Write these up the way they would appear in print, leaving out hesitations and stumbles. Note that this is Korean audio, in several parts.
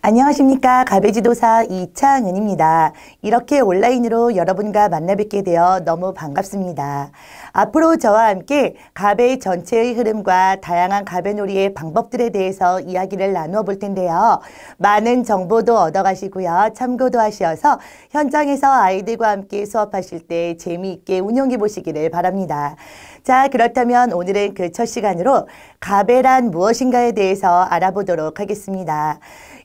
안녕하십니까. 가베지도사 이창은입니다. 이렇게 온라인으로 여러분과 만나 뵙게 되어 너무 반갑습니다. 앞으로 저와 함께 가베 전체의 흐름과 다양한 가베놀이의 방법들에 대해서 이야기를 나누어 볼 텐데요. 많은 정보도 얻어가시고요. 참고도 하셔서 현장에서 아이들과 함께 수업하실 때 재미있게 운용해 보시기를 바랍니다. 자, 그렇다면 오늘은 그 첫 시간으로 가베란 무엇인가에 대해서 알아보도록 하겠습니다.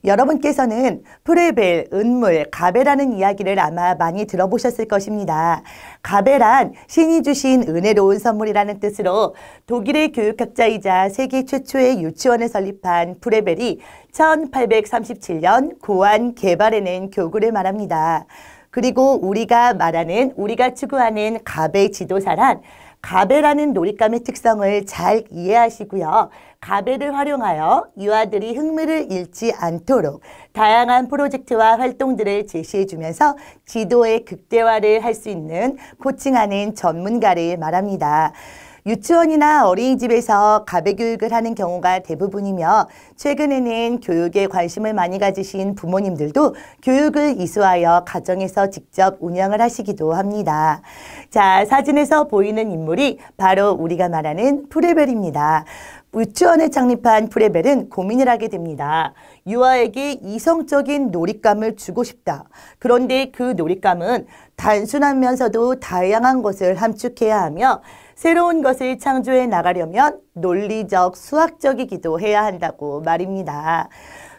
여러분께서는 프레벨, 은물, 가베라는 이야기를 아마 많이 들어보셨을 것입니다. 가베란 신이 주신 은혜로운 선물이라는 뜻으로 독일의 교육학자이자 세계 최초의 유치원을 설립한 프레벨이 1837년 고안 개발해낸 교구를 말합니다. 그리고 우리가 추구하는 가베 지도사란 가베라는 놀잇감의 특성을 잘 이해하시고요. 가베를 활용하여 유아들이 흥미를 잃지 않도록 다양한 프로젝트와 활동들을 제시해주면서 지도의 극대화를 할 수 있는 코칭하는 전문가를 말합니다. 유치원이나 어린이집에서 가베 교육을 하는 경우가 대부분이며 최근에는 교육에 관심을 많이 가지신 부모님들도 교육을 이수하여 가정에서 직접 운영을 하시기도 합니다. 자, 사진에서 보이는 인물이 바로 우리가 말하는 프레벨입니다. 유치원을 창립한 프레벨은 고민을 하게 됩니다. 유아에게 이성적인 놀잇감을 주고 싶다. 그런데 그 놀잇감은 단순하면서도 다양한 것을 함축해야 하며 새로운 것을 창조해 나가려면 논리적, 수학적이기도 해야 한다고 말입니다.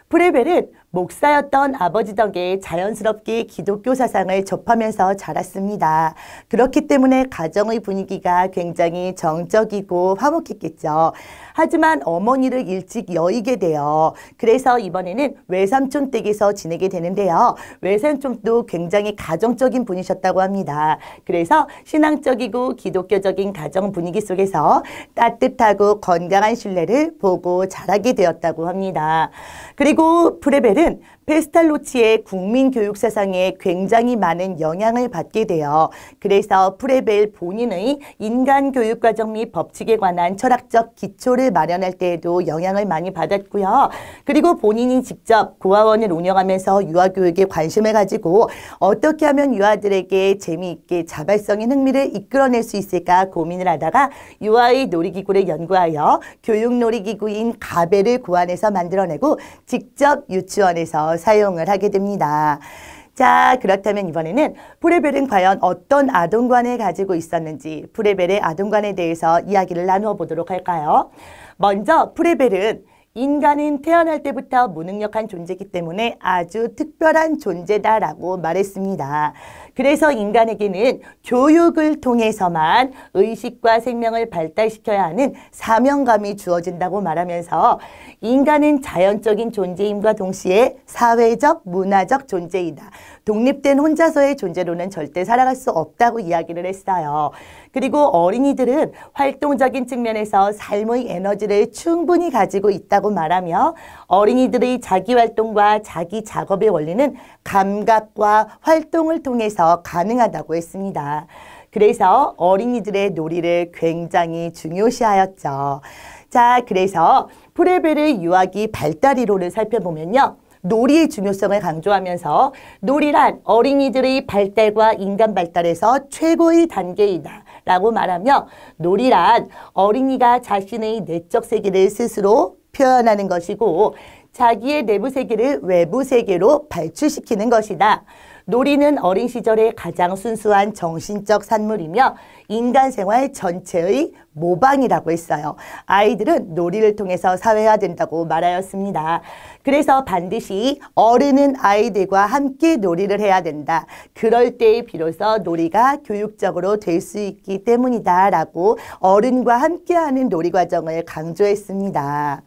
프레벨은 목사였던 아버지 덕에 자연스럽게 기독교 사상을 접하면서 자랐습니다. 그렇기 때문에 가정의 분위기가 굉장히 정적이고 화목했겠죠. 하지만 어머니를 일찍 여의게 돼요. 그래서 이번에는 외삼촌 댁에서 지내게 되는데요. 외삼촌도 굉장히 가정적인 분이셨다고 합니다. 그래서 신앙적이고 기독교적인 가정 분위기 속에서 따뜻하고 건강한 신뢰를 보고 자라게 되었다고 합니다. 그리고 프레벨은 페스탈로치의 국민교육 사상에 굉장히 많은 영향을 받게 돼요. 그래서 프레벨 본인의 인간교육과정 및 법칙에 관한 철학적 기초를 마련할 때에도 영향을 많이 받았고요. 그리고 본인이 직접 고아원을 운영하면서 유아교육에 관심을 가지고 어떻게 하면 유아들에게 재미있게 자발성인 흥미를 이끌어낼 수 있을까 고민을 하다가 유아의 놀이기구를 연구하여 교육놀이기구인 가베를 고안해서 만들어내고 직접 유치원에서 사용을 하게 됩니다. 자, 그렇다면 이번에는 프레벨은 과연 어떤 아동관을 가지고 있었는지 프레벨의 아동관에 대해서 이야기를 나누어 보도록 할까요? 먼저 프레벨은 인간은 태어날 때부터 무능력한 존재이기 때문에 아주 특별한 존재다라고 말했습니다. 그래서 인간에게는 교육을 통해서만 의식과 생명을 발달시켜야 하는 사명감이 주어진다고 말하면서 인간은 자연적인 존재임과 동시에 사회적, 문화적 존재이다. 독립된 혼자서의 존재로는 절대 살아갈 수 없다고 이야기를 했어요. 그리고 어린이들은 활동적인 측면에서 삶의 에너지를 충분히 가지고 있다고 말하며 어린이들의 자기활동과 자기 작업의 원리는 감각과 활동을 통해서 가능하다고 했습니다. 그래서 어린이들의 놀이를 굉장히 중요시하였죠. 자, 그래서 프레벨의 유아기 발달 이론을 살펴보면요. 놀이의 중요성을 강조하면서 놀이란 어린이들의 발달과 인간 발달에서 최고의 단계이다 라고 말하며 놀이란 어린이가 자신의 내적 세계를 스스로 표현하는 것이고 자기의 내부 세계를 외부 세계로 발출시키는 것이다. 놀이는 어린 시절의 가장 순수한 정신적 산물이며 인간 생활 전체의 모방이라고 했어요. 아이들은 놀이를 통해서 사회화된다고 말하였습니다. 그래서 반드시 어른은 아이들과 함께 놀이를 해야 된다. 그럴 때에 비로소 놀이가 교육적으로 될 수 있기 때문이다 라고 어른과 함께하는 놀이 과정을 강조했습니다.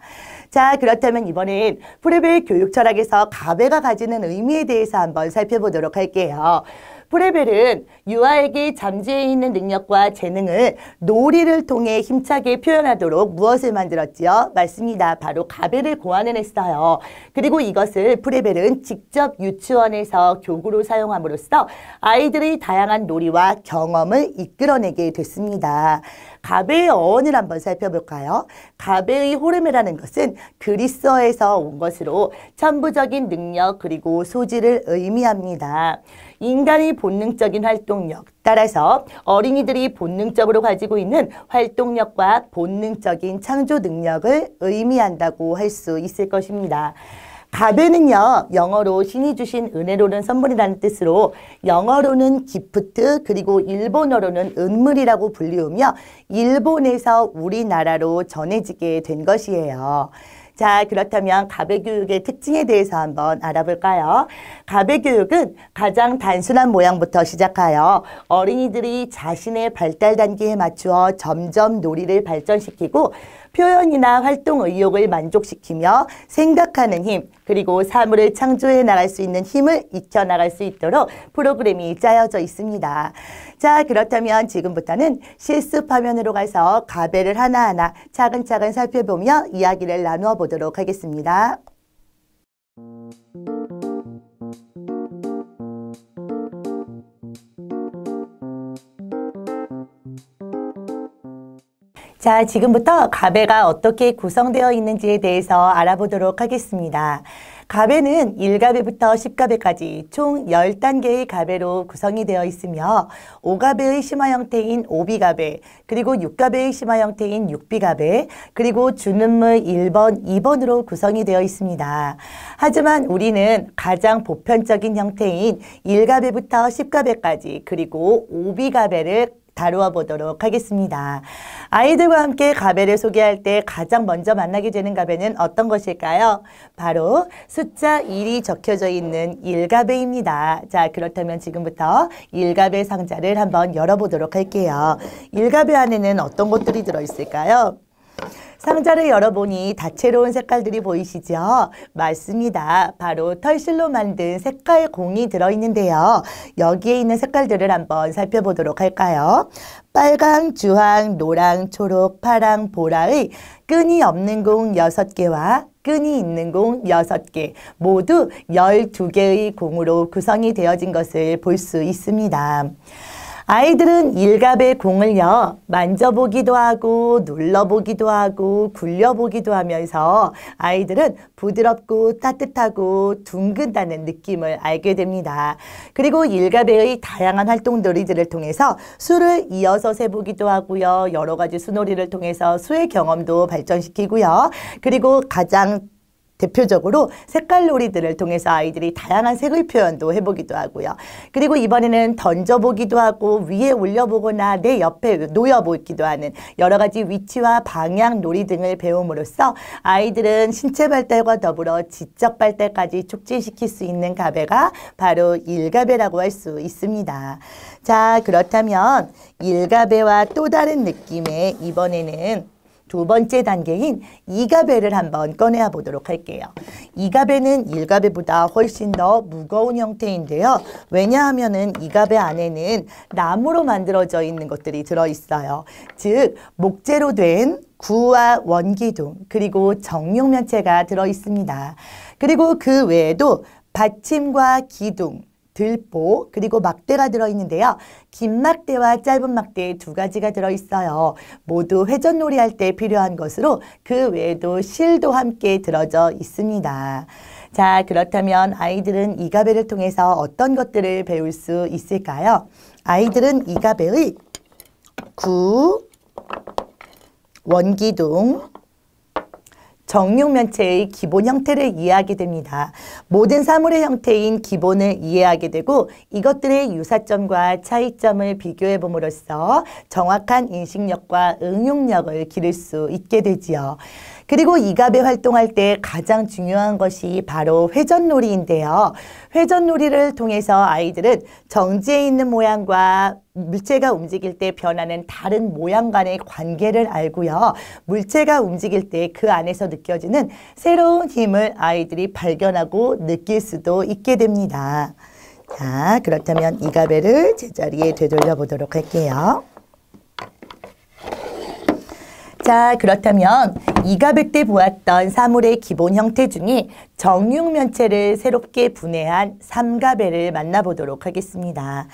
자, 그렇다면 이번엔 프레벨 교육 철학에서 가베가 가지는 의미에 대해서 한번 살펴보도록 할게요. 프레벨은 유아에게 잠재해 있는 능력과 재능을 놀이를 통해 힘차게 표현하도록 무엇을 만들었지요? 맞습니다. 바로 가베를 고안해냈어요. 그리고 이것을 프레벨은 직접 유치원에서 교구로 사용함으로써 아이들의 다양한 놀이와 경험을 이끌어내게 됐습니다. 가베의 어원을 한번 살펴볼까요? 가베의 호르메라는 것은 그리스어에서 온 것으로 천부적인 능력 그리고 소질을 의미합니다. 인간의 본능적인 활동력, 따라서 어린이들이 본능적으로 가지고 있는 활동력과 본능적인 창조 능력을 의미한다고 할 수 있을 것입니다. 가베는요, 영어로 신이 주신 은혜로운 선물이라는 뜻으로 영어로는 기프트 그리고 일본어로는 은물이라고 불리우며 일본에서 우리나라로 전해지게 된 것이에요. 자, 그렇다면 가베 교육의 특징에 대해서 한번 알아볼까요? 가베 교육은 가장 단순한 모양부터 시작하여 어린이들이 자신의 발달 단계에 맞추어 점점 놀이를 발전시키고 표현이나 활동 의욕을 만족시키며 생각하는 힘, 그리고 사물을 창조해 나갈 수 있는 힘을 익혀나갈 수 있도록 프로그램이 짜여져 있습니다. 자, 그렇다면 지금부터는 실습 화면으로 가서 가베를 하나하나 차근차근 살펴보며 이야기를 나누어 보도록 하겠습니다. 자, 지금부터 가베가 어떻게 구성되어 있는지에 대해서 알아보도록 하겠습니다. 가베는 1가베부터 10가베까지 총 10단계의 가베로 구성이 되어 있으며 5가베의 심화 형태인 5비가베, 그리고 6가베의 심화 형태인 6비가베, 그리고 주문물 1번, 2번으로 구성이 되어 있습니다. 하지만 우리는 가장 보편적인 형태인 1가베부터 10가베까지 그리고 5비가베를 다루어 보도록 하겠습니다. 아이들과 함께 가베를 소개할 때 가장 먼저 만나게 되는 가베는 어떤 것일까요? 바로 숫자 1이 적혀져 있는 1가베입니다. 자, 그렇다면 지금부터 1가베 상자를 한번 열어보도록 할게요. 1가베 안에는 어떤 것들이 들어있을까요? 상자를 열어보니 다채로운 색깔들이 보이시죠? 맞습니다. 바로 털실로 만든 색깔 공이 들어있는데요. 여기에 있는 색깔들을 한번 살펴보도록 할까요? 빨강, 주황, 노랑, 초록, 파랑, 보라의 끈이 없는 공 6개와 끈이 있는 공 6개, 모두 12개의 공으로 구성이 되어진 것을 볼 수 있습니다. 아이들은 1가베 공을요, 만져보기도 하고 눌러보기도 하고 굴려보기도 하면서 아이들은 부드럽고 따뜻하고 둥근다는 느낌을 알게 됩니다. 그리고 1가베의 다양한 활동놀이들을 통해서 수를 이어서 세보기도 하고요, 여러 가지 수놀이를 통해서 수의 경험도 발전시키고요. 그리고 가장 대표적으로 색깔 놀이들을 통해서 아이들이 다양한 색의 표현도 해보기도 하고요. 그리고 이번에는 던져보기도 하고 위에 올려보거나 내 옆에 놓여보기도 하는 여러 가지 위치와 방향 놀이 등을 배움으로써 아이들은 신체 발달과 더불어 지적 발달까지 촉진시킬 수 있는 가베가 바로 1가베라고 할 수 있습니다. 자, 그렇다면 1가베와 또 다른 느낌의 이번에는 두 번째 단계인 2가베를 한번 꺼내 보도록 할게요. 2가베는 1가베보다 훨씬 더 무거운 형태인데요. 왜냐하면은 2가베 안에는 나무로 만들어져 있는 것들이 들어있어요. 즉, 목재로 된 구와 원기둥, 그리고 정육면체가 들어있습니다. 그리고 그 외에도 받침과 기둥, 들보, 그리고 막대가 들어있는데요. 긴 막대와 짧은 막대 두 가지가 들어있어요. 모두 회전놀이 할 때 필요한 것으로 그 외에도 실도 함께 들어져 있습니다. 자, 그렇다면 아이들은 2가베를 통해서 어떤 것들을 배울 수 있을까요? 아이들은 2가베의 구, 원기둥, 정육면체의 기본 형태를 이해하게 됩니다. 모든 사물의 형태인 기본을 이해하게 되고 이것들의 유사점과 차이점을 비교해 봄으로써 정확한 인식력과 응용력을 기를 수 있게 되지요. 그리고 2가베 활동할 때 가장 중요한 것이 바로 회전놀이인데요. 회전놀이를 통해서 아이들은 정지해 있는 모양과 물체가 움직일 때 변하는 다른 모양 간의 관계를 알고요. 물체가 움직일 때 그 안에서 느껴지는 새로운 힘을 아이들이 발견하고 느낄 수도 있게 됩니다. 자, 그렇다면 2가베를 제자리에 되돌려 보도록 할게요. 자, 그렇다면 2가베 때 보았던 사물의 기본 형태 중에 정육면체를 새롭게 분해한 3가베를 만나보도록 하겠습니다.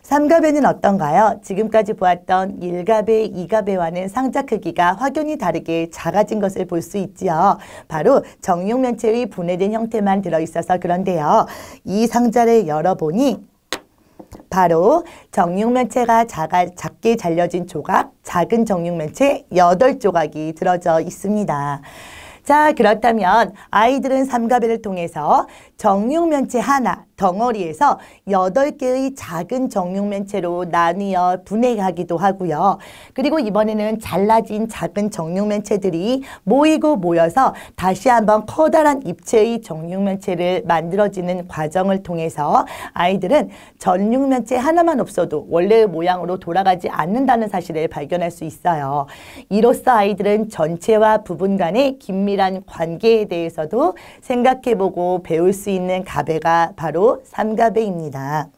삼갑에는 어떤가요? 지금까지 보았던 1갑의 2갑에와는 상자 크기가 확연히 다르게 작아진 것을 볼 수 있지요. 바로 정육면체의 분해된 형태만 들어있어서 그런데요. 이 상자를 열어보니 바로 정육면체가 작게 잘려진 조각, 작은 정육면체 8조각이 들어져 있습니다. 자, 그렇다면 아이들은 삼가배를 통해서 정육면체 하나, 덩어리에서 8개의 작은 정육면체로 나뉘어 분해하기도 하고요. 그리고 이번에는 잘라진 작은 정육면체들이 모이고 모여서 다시 한번 커다란 입체의 정육면체를 만들어지는 과정을 통해서 아이들은 정육면체 하나만 없어도 원래의 모양으로 돌아가지 않는다는 사실을 발견할 수 있어요. 이로써 아이들은 전체와 부분 간의 긴밀한 관계에 대해서도 생각해보고 배울 수 있는 가배가 바로 삼가배입니다.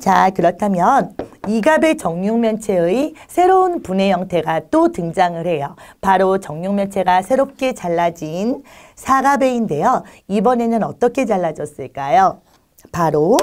자, 그렇다면 이갑의 정육면체의 새로운 분해 형태가 또 등장을 해요. 바로 정육면체가 새롭게 잘라진 사갑배인데요. 이번에는 어떻게 잘라졌을까요? 바로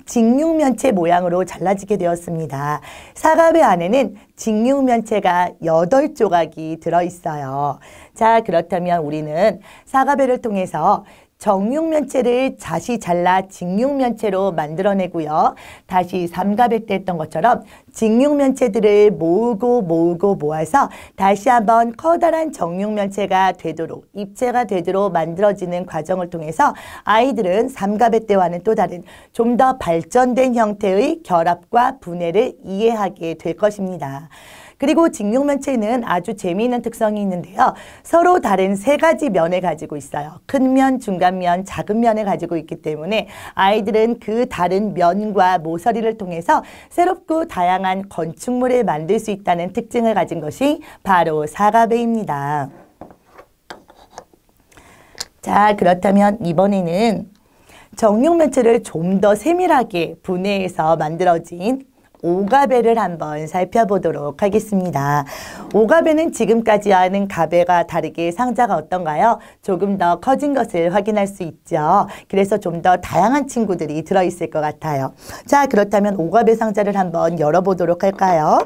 직육면체 모양으로 잘라지게 되었습니다. 사갑의 안에는 직육면체가 8조각이 들어있어요. 자, 그렇다면 우리는 사갑배를 통해서 정육면체를 다시 잘라 직육면체로 만들어내고요. 다시 삼갑배 때 했던 것처럼 직육면체들을 모으고 모아서 다시 한번 커다란 정육면체가 되도록, 입체가 되도록 만들어지는 과정을 통해서 아이들은 삼갑배 때와는 또 다른 좀 더 발전된 형태의 결합과 분해를 이해하게 될 것입니다. 그리고 직육면체는 아주 재미있는 특성이 있는데요. 서로 다른 3가지 면을 가지고 있어요. 큰 면, 중간 면, 작은 면을 가지고 있기 때문에 아이들은 그 다른 면과 모서리를 통해서 새롭고 다양한 건축물을 만들 수 있다는 특징을 가진 것이 바로 사갑배입니다. 자, 그렇다면 이번에는 정육면체를 좀 더 세밀하게 분해해서 만들어진 오갑배를 한번 살펴보도록 하겠습니다. 오갑배는 지금까지와는 갑배가 다르게 상자가 어떤가요? 조금 더 커진 것을 확인할 수 있죠. 그래서 좀 더 다양한 친구들이 들어있을 것 같아요. 자, 그렇다면 오갑배 상자를 한번 열어보도록 할까요?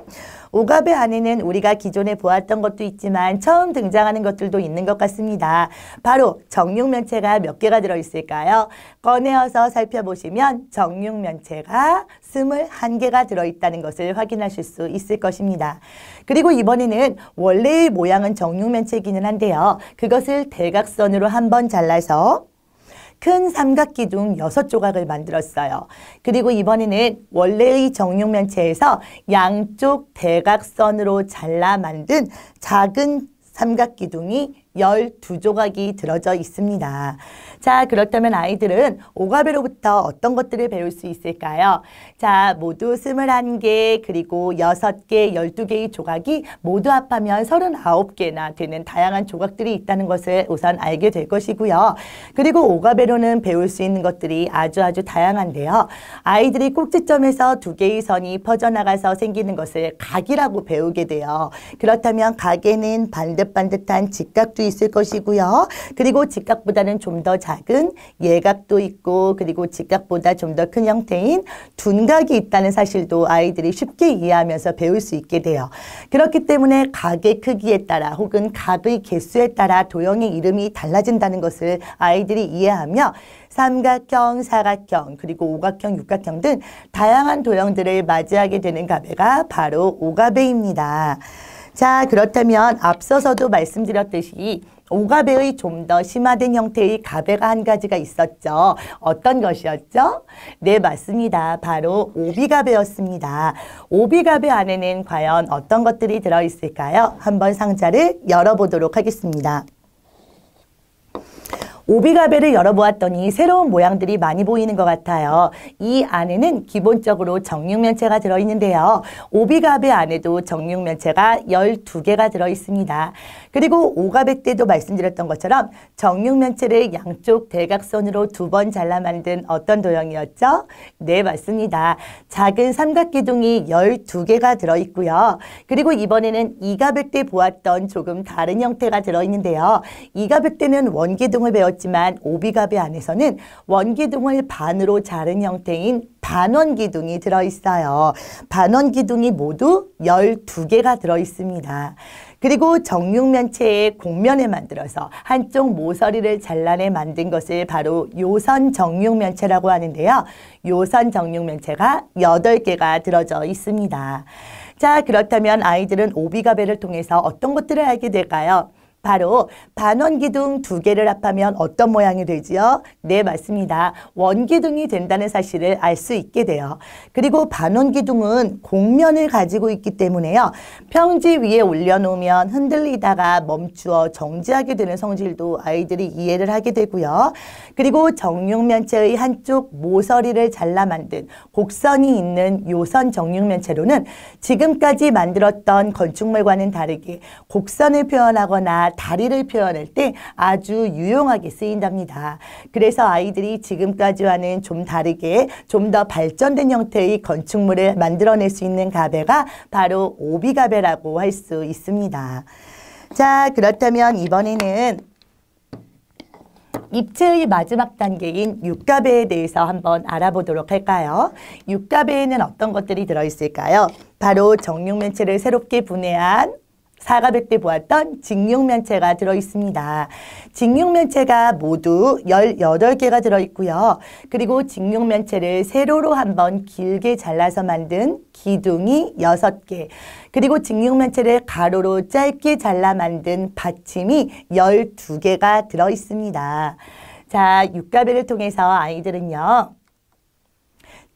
오갑배 안에는 우리가 기존에 보았던 것도 있지만 처음 등장하는 것들도 있는 것 같습니다. 바로 정육면체가 몇 개가 들어있을까요? 꺼내어서 살펴보시면 정육면체가 21개가 들어있다는 것을 확인하실 수 있을 것입니다. 그리고 이번에는 원래의 모양은 정육면체이기는 한데요. 그것을 대각선으로 한번 잘라서 큰 삼각기둥 6조각을 만들었어요. 그리고 이번에는 원래의 정육면체에서 양쪽 대각선으로 잘라 만든 작은 삼각기둥이 12조각이 들어져 있습니다. 자, 그렇다면 아이들은 오갑배로부터 어떤 것들을 배울 수 있을까요? 자, 모두 21개, 그리고 6개, 12개의 조각이 모두 합하면 39개나 되는 다양한 조각들이 있다는 것을 우선 알게 될 것이고요. 그리고 오갑배로는 배울 수 있는 것들이 아주 다양한데요. 아이들이 꼭지점에서 2개의 선이 퍼져나가서 생기는 것을 각이라고 배우게 돼요. 그렇다면 각에는 반듯반듯한 직각도 있을 것이고요. 그리고 직각보다는 좀 더 작은 예각도 있고, 그리고 직각보다 좀 더 큰 형태인 둔각이 있다는 사실도 아이들이 쉽게 이해하면서 배울 수 있게 돼요. 그렇기 때문에 각의 크기에 따라 혹은 각의 개수에 따라 도형의 이름이 달라진다는 것을 아이들이 이해하며 삼각형, 사각형, 그리고 오각형, 육각형 등 다양한 도형들을 맞이하게 되는 가배가 바로 오갑배입니다. 자, 그렇다면 앞서서도 말씀드렸듯이 오갑배의 좀 더 심화된 형태의 가배가 한 가지가 있었죠. 어떤 것이었죠? 네, 맞습니다. 바로 오비가배였습니다. 오비가배 안에는 과연 어떤 것들이 들어있을까요? 한번 상자를 열어보도록 하겠습니다. 오비가배를 열어보았더니 새로운 모양들이 많이 보이는 것 같아요. 이 안에는 기본적으로 정육면체가 들어있는데요. 오비가배 안에도 정육면체가 12개가 들어있습니다. 그리고 오갑배 때도 말씀드렸던 것처럼 정육면체를 양쪽 대각선으로 2번 잘라 만든 어떤 도형이었죠? 네, 맞습니다. 작은 삼각기둥이 12개가 들어있고요. 그리고 이번에는 이갑배 때 보았던 조금 다른 형태가 들어있는데요. 이갑배 때는 원기둥을 배웠죠. 있었지만 오비가베 안에서는 원기둥을 반으로 자른 형태인 반원기둥이 들어있어요. 반원기둥이 모두 12개가 들어있습니다. 그리고 정육면체의 곡면을 만들어서 한쪽 모서리를 잘라내 만든 것을 바로 요선 정육면체라고 하는데요. 요선 정육면체가 8개가 들어져 있습니다. 자, 그렇다면 아이들은 오비가베를 통해서 어떤 것들을 알게 될까요? 바로 반원기둥 2개를 합하면 어떤 모양이 되지요? 네, 맞습니다. 원기둥이 된다는 사실을 알 수 있게 돼요. 그리고 반원기둥은 곡면을 가지고 있기 때문에요. 평지 위에 올려놓으면 흔들리다가 멈추어 정지하게 되는 성질도 아이들이 이해를 하게 되고요. 그리고 정육면체의 한쪽 모서리를 잘라 만든 곡선이 있는 요선 정육면체로는 지금까지 만들었던 건축물과는 다르게 곡선을 표현하거나 다리를 표현할 때 아주 유용하게 쓰인답니다. 그래서 아이들이 지금까지와는 좀 다르게 좀 더 발전된 형태의 건축물을 만들어낼 수 있는 가베가 바로 오비가베라고 할 수 있습니다. 자, 그렇다면 이번에는 입체의 마지막 단계인 육가베에 대해서 한번 알아보도록 할까요? 육가베에는 어떤 것들이 들어있을까요? 바로 정육면체를 새롭게 분해한 사과백 때 보았던 직육면체가 들어있습니다. 직육면체가 모두 18개가 들어있고요. 그리고 직육면체를 세로로 한번 길게 잘라서 만든 기둥이 6개, 그리고 직육면체를 가로로 짧게 잘라 만든 받침이 12개가 들어있습니다. 자, 육가베를 통해서 아이들은요,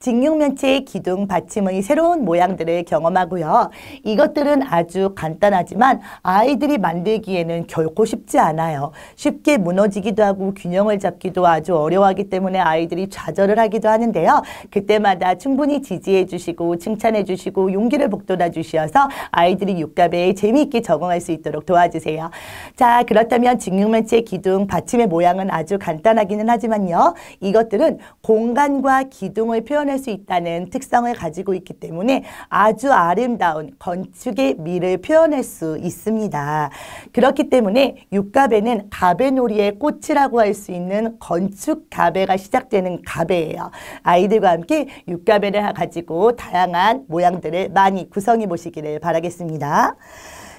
직육면체의 기둥, 받침의 새로운 모양들을 경험하고요. 이것들은 아주 간단하지만 아이들이 만들기에는 결코 쉽지 않아요. 쉽게 무너지기도 하고 균형을 잡기도 아주 어려워하기 때문에 아이들이 좌절을 하기도 하는데요. 그때마다 충분히 지지해 주시고 칭찬해 주시고 용기를 북돋아 주셔서 아이들이 육가베에 재미있게 적응할 수 있도록 도와주세요. 자, 그렇다면 직육면체의 기둥, 받침의 모양은 아주 간단하기는 하지만요. 이것들은 공간과 기둥을 표현할 수 있다는 특성을 가지고 있기 때문에 아주 아름다운 건축의 미를 표현할 수 있습니다. 그렇기 때문에 육가베는 가베놀이의 꽃이라고 할 수 있는 건축 가베가 시작되는 가베예요. 아이들과 함께 육가베를 가지고 다양한 모양들을 많이 구성해 보시기를 바라겠습니다.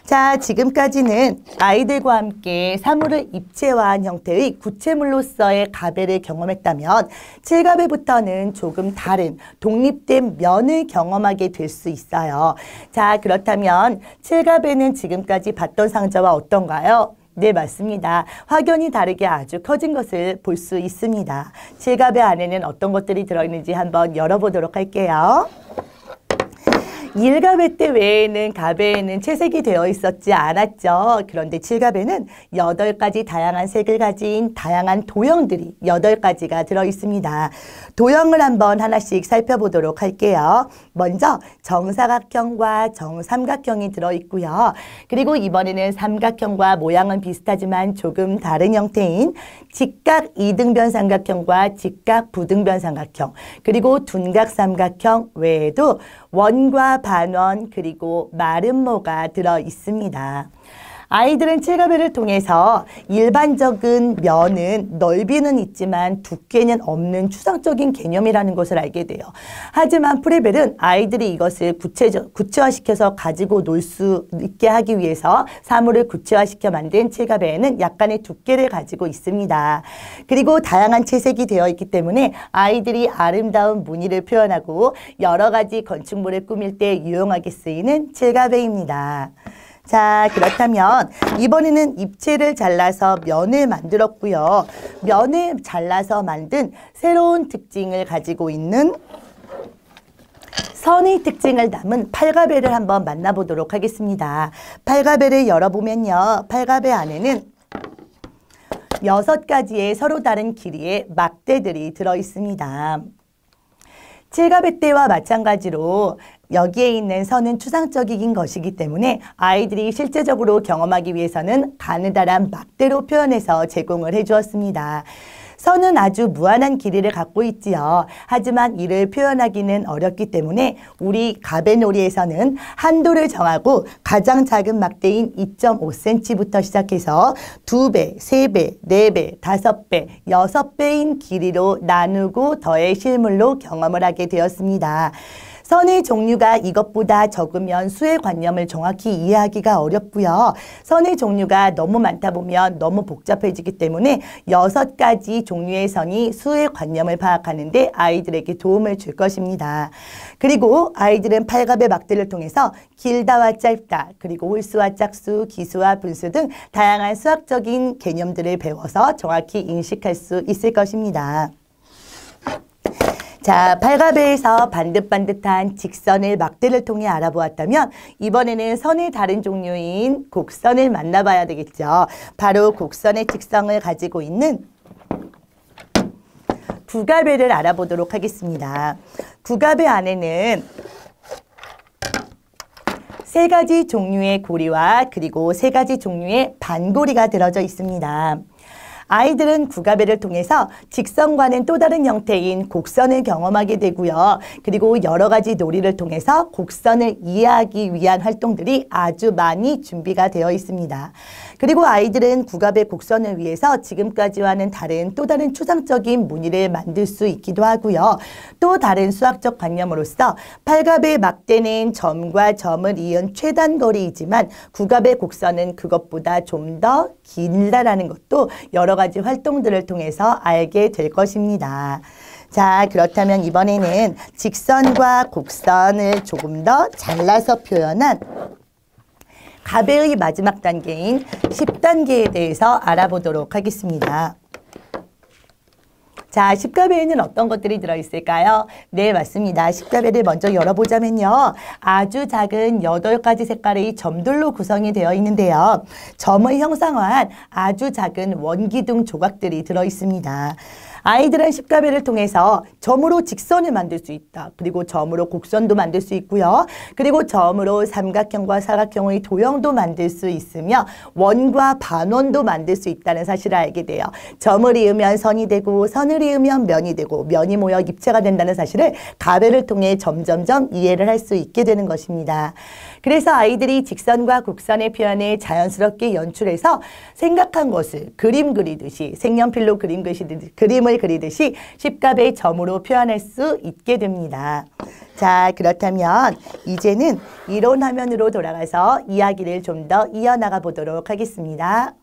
자, 지금까지는 아이들과 함께 사물을 입체화한 형태의 구체물로서의 가베를 경험했다면 7가베부터는 조금 다른 독립된 면을 경험하게 될 수 있어요. 자, 그렇다면 7가베는 지금까지 봤던 상자와 어떤가요? 네, 맞습니다. 확연히 다르게 아주 커진 것을 볼 수 있습니다. 7가베 안에는 어떤 것들이 들어있는지 한번 열어보도록 할게요. 1가베 때 외에는 가베에는 채색이 되어 있었지 않았죠. 그런데 7가베는 8가지 다양한 색을 가진 다양한 도형들이 8가지가 들어있습니다. 도형을 한번 하나씩 살펴보도록 할게요. 먼저 정사각형과 정삼각형이 들어있고요. 그리고 이번에는 삼각형과 모양은 비슷하지만 조금 다른 형태인 직각 이등변 삼각형과 직각 부등변 삼각형, 그리고 둔각 삼각형 외에도 원과 반원, 그리고 마름모가 들어 있습니다. 아이들은 7가베를 통해서 일반적인 면은 넓이는 있지만 두께는 없는 추상적인 개념이라는 것을 알게 돼요. 하지만 프레벨은 아이들이 이것을 구체화시켜서 가지고 놀 수 있게 하기 위해서 사물을 구체화시켜 만든 7가베에는 약간의 두께를 가지고 있습니다. 그리고 다양한 채색이 되어 있기 때문에 아이들이 아름다운 무늬를 표현하고 여러 가지 건축물을 꾸밀 때 유용하게 쓰이는 7가베입니다. 자, 그렇다면 이번에는 입체를 잘라서 면을 만들었고요. 면을 잘라서 만든 새로운 특징을 가지고 있는 선의 특징을 담은 8가베를 한번 만나보도록 하겠습니다. 8가베를 열어보면요. 8가베 안에는 6가지의 서로 다른 길이의 막대들이 들어있습니다. 7가베 때와 마찬가지로 여기에 있는 선은 추상적인 것이기 때문에 아이들이 실제적으로 경험하기 위해서는 가느다란 막대로 표현해서 제공을 해주었습니다. 선은 아주 무한한 길이를 갖고 있지요. 하지만 이를 표현하기는 어렵기 때문에 우리 가베놀이에서는 한도를 정하고 가장 작은 막대인 2.5cm부터 시작해서 2배, 3배, 4배, 5배, 6배인 길이로 나누고 더해 실물로 경험을 하게 되었습니다. 선의 종류가 이것보다 적으면 수의 관념을 정확히 이해하기가 어렵고요. 선의 종류가 너무 많다 보면 너무 복잡해지기 때문에 6가지 종류의 선이 수의 관념을 파악하는 데 아이들에게 도움을 줄 것입니다. 그리고 아이들은 팔갑의 막대를 통해서 길다와 짧다, 그리고 홀수와 짝수, 기수와 분수 등 다양한 수학적인 개념들을 배워서 정확히 인식할 수 있을 것입니다. 자, 팔갑에서 반듯반듯한 직선을 막대를 통해 알아보았다면 이번에는 선의 다른 종류인 곡선을 만나봐야 되겠죠. 바로 곡선의 직선을 가지고 있는 구갑배를 알아보도록 하겠습니다. 구갑배 안에는 3가지 종류의 고리와 그리고 3가지 종류의 반고리가 들어져 있습니다. 아이들은 구갑배를 통해서 직선과는 또 다른 형태인 곡선을 경험하게 되고요. 그리고 여러 가지 놀이를 통해서 곡선을 이해하기 위한 활동들이 아주 많이 준비가 되어 있습니다. 그리고 아이들은 구갑의 곡선을 위해서 지금까지와는 다른 또 다른 추상적인 무늬를 만들 수 있기도 하고요. 또 다른 수학적 관념으로서 팔갑의 막대는 점과 점을 이은 최단거리이지만 구갑의 곡선은 그것보다 좀 더 길다라는 것도 여러 가지 활동들을 통해서 알게 될 것입니다. 자, 그렇다면 이번에는 직선과 곡선을 조금 더 잘라서 표현한 가배의 마지막 단계인 10단계에 대해서 알아보도록 하겠습니다. 자, 10가배에는 어떤 것들이 들어있을까요? 네, 맞습니다. 10가배를 먼저 열어보자면요. 아주 작은 8가지 색깔의 점들로 구성이 되어 있는데요. 점을 형상화한 아주 작은 원기둥 조각들이 들어있습니다. 아이들은 10가배를 통해서 점으로 직선을 만들 수 있다. 그리고 점으로 곡선도 만들 수 있고요. 그리고 점으로 삼각형과 사각형의 도형도 만들 수 있으며 원과 반원도 만들 수 있다는 사실을 알게 돼요. 점을 이으면 선이 되고 선을 이으면 면이 되고 면이 모여 입체가 된다는 사실을 가배를 통해 점점점 이해를 할 수 있게 되는 것입니다. 그래서 아이들이 직선과 곡선의 표현을 자연스럽게 연출해서 생각한 것을 그림 그리듯이 색연필로 그림을 그리듯이 10가배의 점으로 표현할 수 있게 됩니다. 자, 그렇다면 이제는 이론 화면으로 돌아가서 이야기를 좀 더 이어나가 보도록 하겠습니다.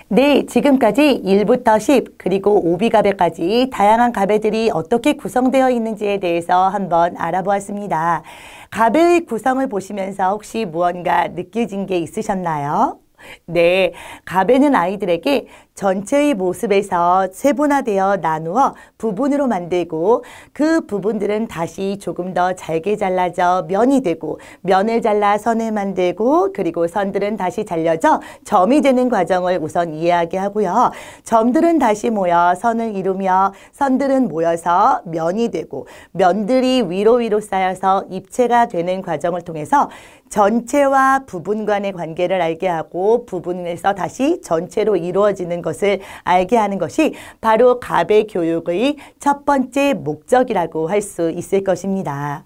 네, 지금까지 1부터 10 그리고 오비가배까지 다양한 가배들이 어떻게 구성되어 있는지에 대해서 한번 알아보았습니다. 가배의 구성을 보시면서 혹시 무언가 느껴진 게 있으셨나요? 네, 가배는 아이들에게 전체의 모습에서 세분화되어 나누어 부분으로 만들고 그 부분들은 다시 조금 더 잘게 잘라져 면이 되고 면을 잘라 선을 만들고 그리고 선들은 다시 잘려져 점이 되는 과정을 우선 이해하게 하고요. 점들은 다시 모여 선을 이루며 선들은 모여서 면이 되고 면들이 위로 쌓여서 입체가 되는 과정을 통해서 전체와 부분 간의 관계를 알게 하고 부분에서 다시 전체로 이루어지는 것을 알게 하는 것이 바로 가배 교육의 첫 번째 목적이라고 할 수 있을 것입니다.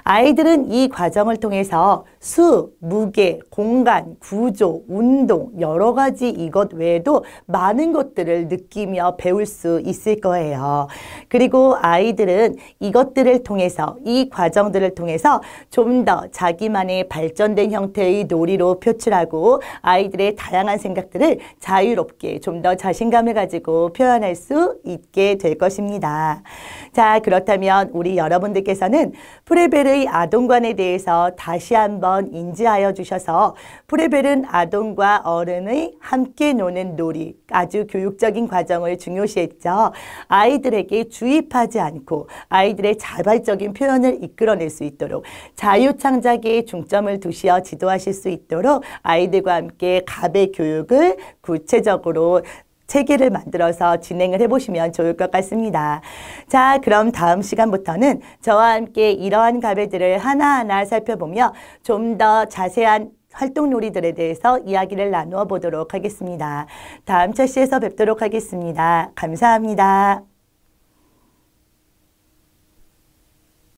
아이들은 이 과정을 통해서 수, 무게, 공간, 구조, 운동 여러 가지 이것 외에도 많은 것들을 느끼며 배울 수 있을 거예요. 그리고 아이들은 이것들을 통해서 이 과정들을 통해서 좀 더 자기만의 발전된 형태의 놀이로 표출하고 아이들의 다양한 생각들을 자유롭게 좀 더 자신감을 가지고 표현할 수 있게 될 것입니다. 자, 그렇다면 우리 여러분들께서는 프레벨의 아동관에 대해서 다시 한번 인지하여 주셔서 프레벨은 아동과 어른의 함께 노는 놀이, 아주 교육적인 과정을 중요시했죠. 아이들에게 주입하지 않고 아이들의 자발적인 표현을 이끌어낼 수 있도록 자유창작에 중점을 두시어 지도하실 수 있도록 아이들과 함께 가배 교육을 구체적으로 체계를 만들어서 진행을 해보시면 좋을 것 같습니다. 자, 그럼 다음 시간부터는 저와 함께 이러한 가배들을 하나하나 살펴보며 좀 더 자세한 활동놀이들에 대해서 이야기를 나누어 보도록 하겠습니다. 다음 차시에서 뵙도록 하겠습니다. 감사합니다.